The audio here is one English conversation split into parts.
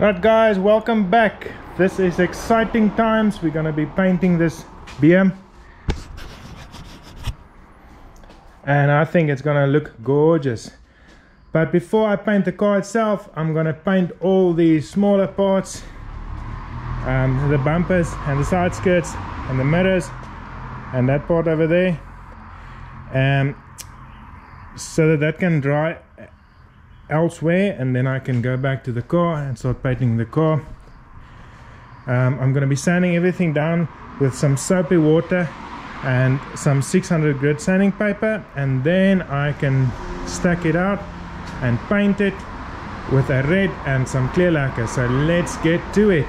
Right guys, welcome back. This is exciting times. We're gonna be painting this BM and I think it's gonna look gorgeous. But before I paint the car itself, I'm gonna paint all the smaller parts, the bumpers and the side skirts and the mirrors and that part over there, so that can dry elsewhere, and then I can go back to the car and start painting the car. I'm going to be sanding everything down with some soapy water and some 600 grit sanding paper, and then I can stack it out and paint it with a red and some clear lacquer. So let's get to it.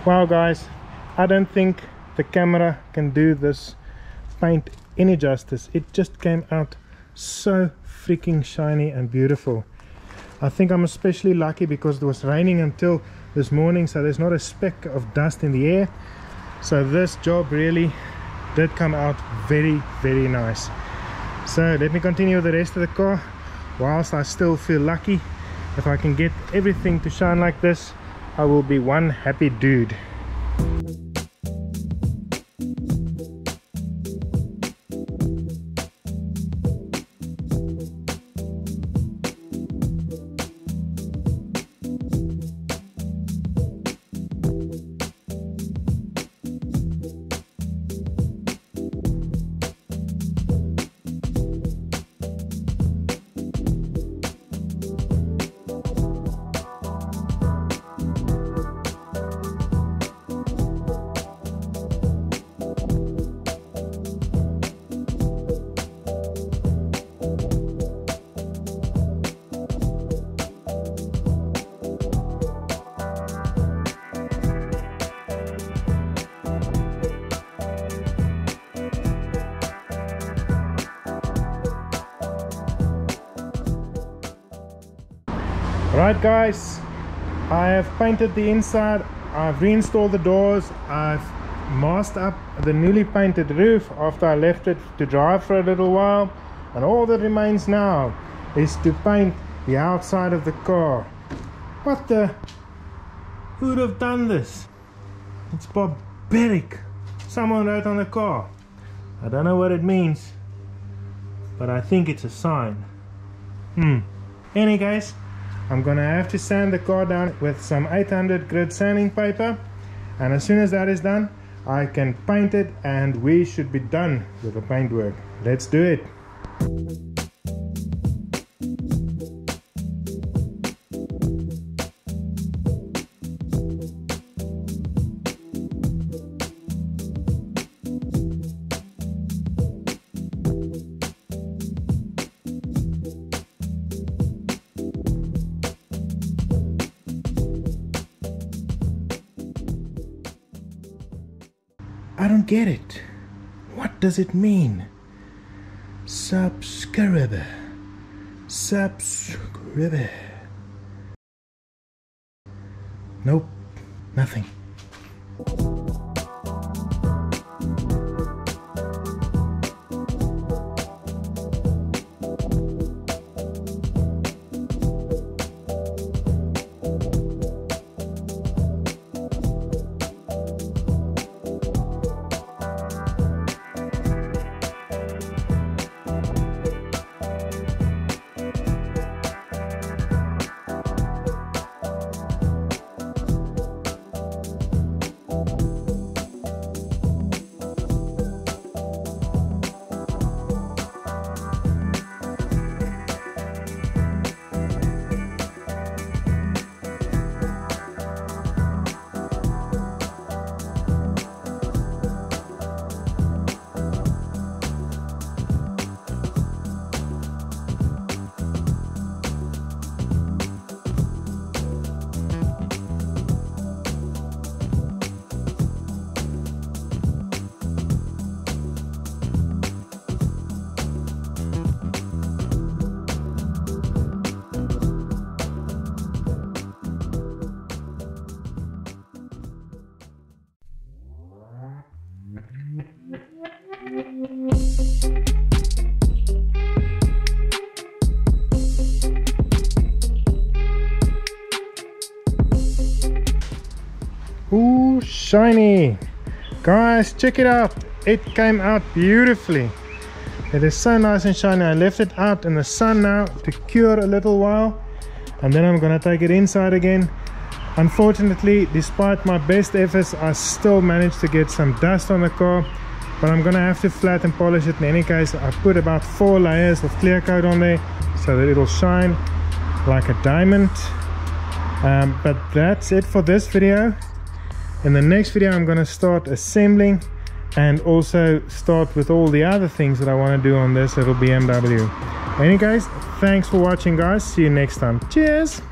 Wow guys, I don't think the camera can do this paint any justice. It just came out so freaking shiny and beautiful. I think I'm especially lucky because it was raining until this morning, so there's not a speck of dust in the air. So this job really did come out very, very nice. So let me continue with the rest of the car whilst I still feel lucky. If I can get everything to shine like this, I will be one happy dude. Right guys, I have painted the inside, I've reinstalled the doors, I've masked up the newly painted roof after I left it to dry for a little while, and all that remains now is to paint the outside of the car. What the? Who would have done this? It's barbaric. Someone wrote on the car. I don't know what it means, but I think it's a sign. Any case, I'm gonna have to sand the car down with some 800 grit sanding paper, and as soon as that is done, I can paint it and we should be done with the paint work. Let's do it. I don't get it. What does it mean? Subscribe. Subscribe. Nope, nothing. shiny. Guys, check it out. It came out beautifully. It is so nice and shiny. I left it out in the sun now to cure a little while, and then I'm gonna take it inside again. Unfortunately, despite my best efforts, I still managed to get some dust on the car, but I'm gonna have to flat and polish it in any case. I put about 4 layers of clear coat on there so that it'll shine like a diamond. But that's it for this video. In the next video, I'm gonna start assembling and also start with all the other things that I want to do on this little BMW. Anyway guys, thanks for watching guys. See you next time. Cheers.